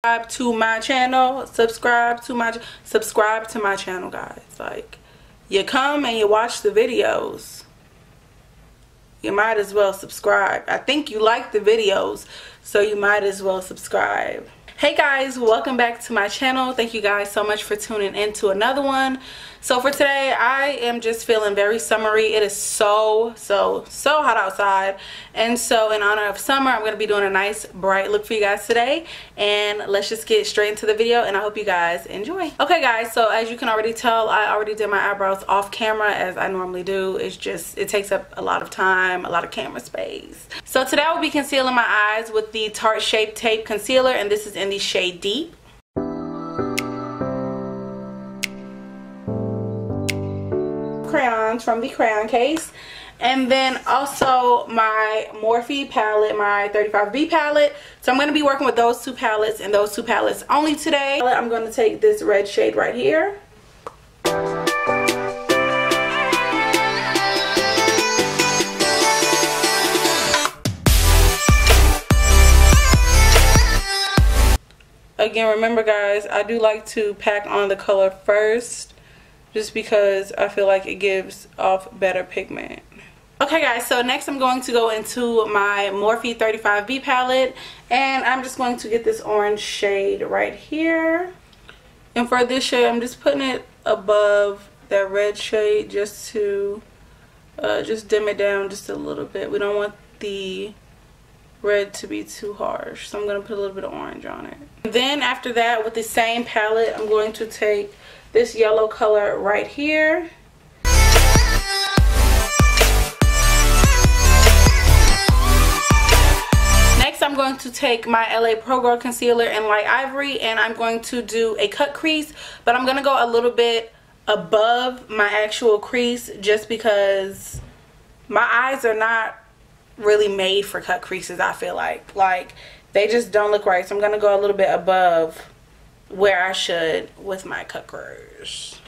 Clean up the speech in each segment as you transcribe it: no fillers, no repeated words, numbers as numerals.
to my channel, subscribe to my channel, guys. Like, you come and you watch the videos, you might as well subscribe. I think you like the videos, so you might as well subscribe. Hey guys, welcome back to my channel. Thank you guys so much for tuning in to another one. So for today, I am just feeling very summery. It is so hot outside, and so in honor of summer, I'm going to be doing a nice bright look for you guys today. And let's just get straight into the video, and I hope you guys enjoy. Okay guys, so as you can already tell, I already did my eyebrows off camera as I normally do. It's just, it takes up a lot of time, a lot of camera space. So today I will be concealing my eyes with the Tarte Shape Tape Concealer, and this is in the shade Deep. Crayons from the crayon case, and then also my Morphe palette, my 35B palette. So I'm going to be working with those two palettes and those two palettes only today. I'm going to take this red shade right here. Again, remember guys, I do like to pack on the color first, just because I feel like it gives off better pigment. Okay guys, so next I'm going to go into my Morphe 35B palette, and I'm just going to get this orange shade right here. And for this shade, I'm just putting it above that red shade just to just dim it down just a little bit. We don't want the red to be too harsh, so I'm going to put a little bit of orange on it. Then after that, with the same palette, I'm going to take this yellow color right here. Next, I'm going to take my LA Pro Girl concealer in light ivory, and I'm going to do a cut crease, but I'm going to go a little bit above my actual crease just because my eyes are not really made for cut creases. I feel like they just don't look right, so I'm going to go a little bit above where I should with my cut crease.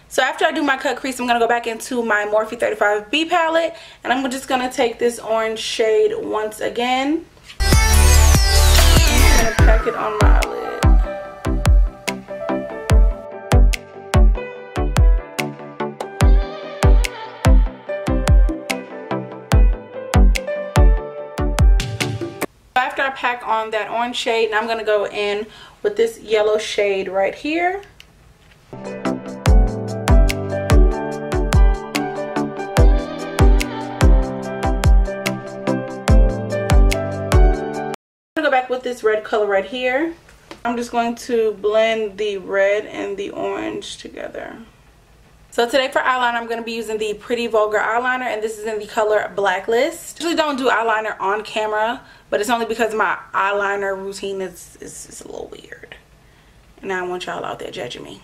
So after I do my cut crease, I'm going to go back into my Morphe 35B palette, and I'm just going to take this orange shade once again. I'm going to pack it on my eyelid. After I pack on that orange shade, now I'm going to go in with this yellow shade right here. Back with this red color right here. I'm just going to blend the red and the orange together. So today for eyeliner, I'm going to be using the Pretty Vulgar eyeliner, and this is in the color Blacklist. I usually don't do eyeliner on camera, but it's only because my eyeliner routine is a little weird, and I don't want y'all out there judging me.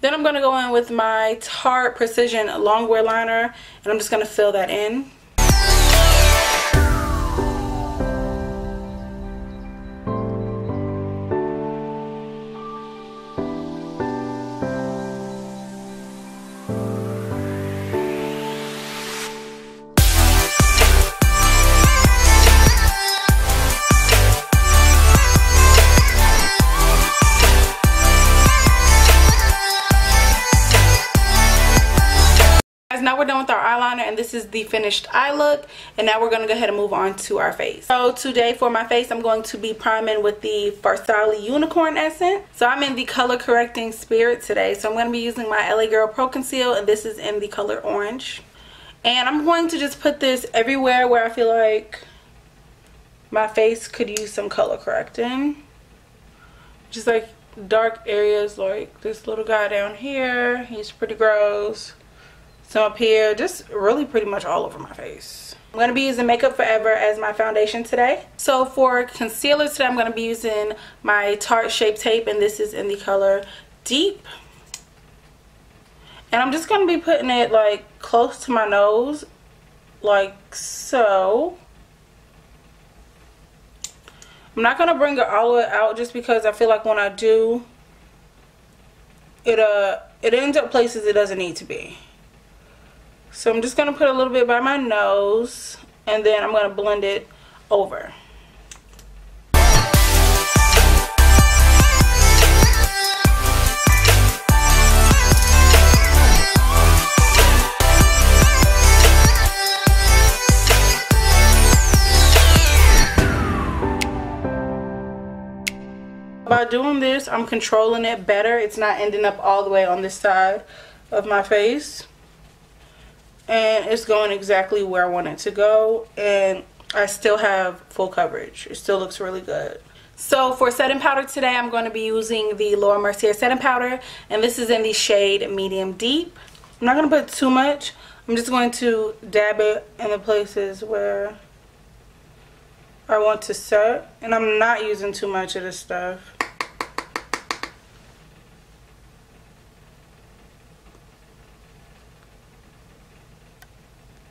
Then I'm going to go in with my Tarte Precision Longwear Liner, and I'm just going to fill that in. guys, now we're done with our eyeliner, and this is the finished eye look. And now we're going to go ahead and move on to our face. So today for my face, I'm going to be priming with the Farsali Unicorn Essence. So I'm in the color correcting spirit today. So I'm going to be using my LA Girl Pro Conceal, and this is in the color orange. And I'm going to just put this everywhere where I feel like my face could use some color correcting. Just like dark areas, like this little guy down here. He's pretty gross. Some up here, just really pretty much all over my face. I'm going to be using Makeup Forever as my foundation today. So for concealer today, I'm going to be using my Tarte Shape Tape, and this is in the color Deep. And I'm just going to be putting it like close to my nose, like so. I'm not going to bring it all the way out just because I feel like when I do, it ends up places it doesn't need to be. So I'm just going to put a little bit by my nose, and then I'm going to blend it over. By doing this, I'm controlling it better. It's not ending up all the way on this side of my face. And it's going exactly where I want it to go. And I still have full coverage. It still looks really good. So for setting powder today, I'm going to be using the Laura Mercier setting powder. And this is in the shade Medium Deep. I'm not going to put too much. I'm just going to dab it in the places where I want to set. And I'm not using too much of this stuff.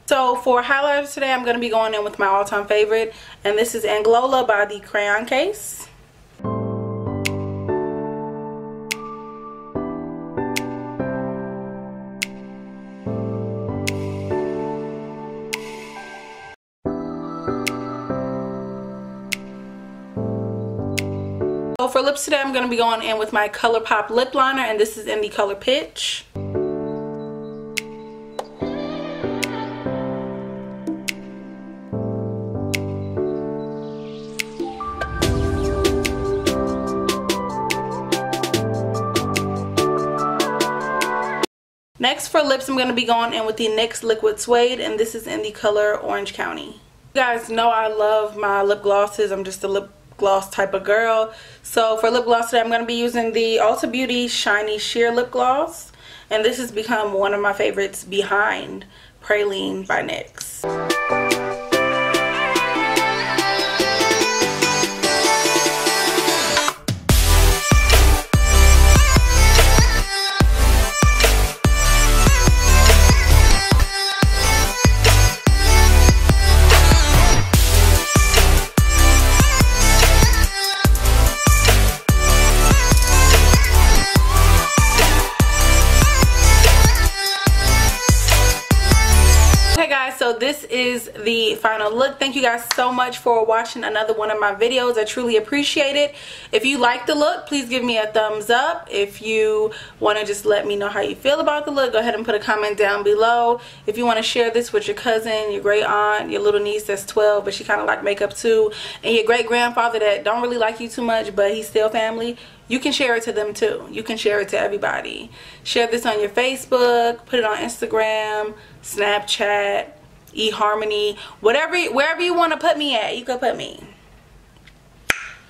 So for highlighter today, I'm going to be going in with my all-time favorite, and this is Anglola by the Crayon Case. So for lips today, I'm going to be going in with my ColourPop lip liner, and this is in the color Pitch. Next for lips, I'm going to be going in with the NYX Liquid Suede, and this is in the color Orange County. You guys know I love my lip glosses. I'm just a lip gloss type of girl. So for lip gloss today, I'm going to be using the Ulta Beauty Shiny Sheer Lip Gloss, and this has become one of my favorites behind Praline by NYX. So this is the final look. Thank you guys so much for watching another one of my videos. I truly appreciate it. If you like the look, please give me a thumbs up. If you want to just let me know how you feel about the look, go ahead and put a comment down below. If you want to share this with your cousin, your great aunt, your little niece that's 12 but she kind of like makeup too, and your great grandfather that don't really like you too much but he's still family, you can share it to them too. You can share it to everybody. Share this on your Facebook, put it on Instagram, Snapchat, eHarmony, wherever you want to put me at, you can put me.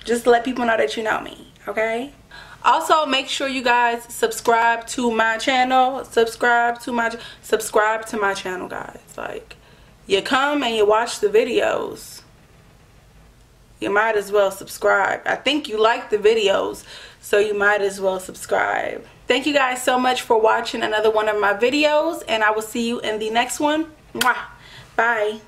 Just to let people know that you know me, okay? Also, make sure you guys subscribe to my channel. Subscribe to my channel, guys. Like, you come and you watch the videos, you might as well subscribe. I think you like the videos, so you might as well subscribe. Thank you guys so much for watching another one of my videos, and I will see you in the next one. Mwah. Bye.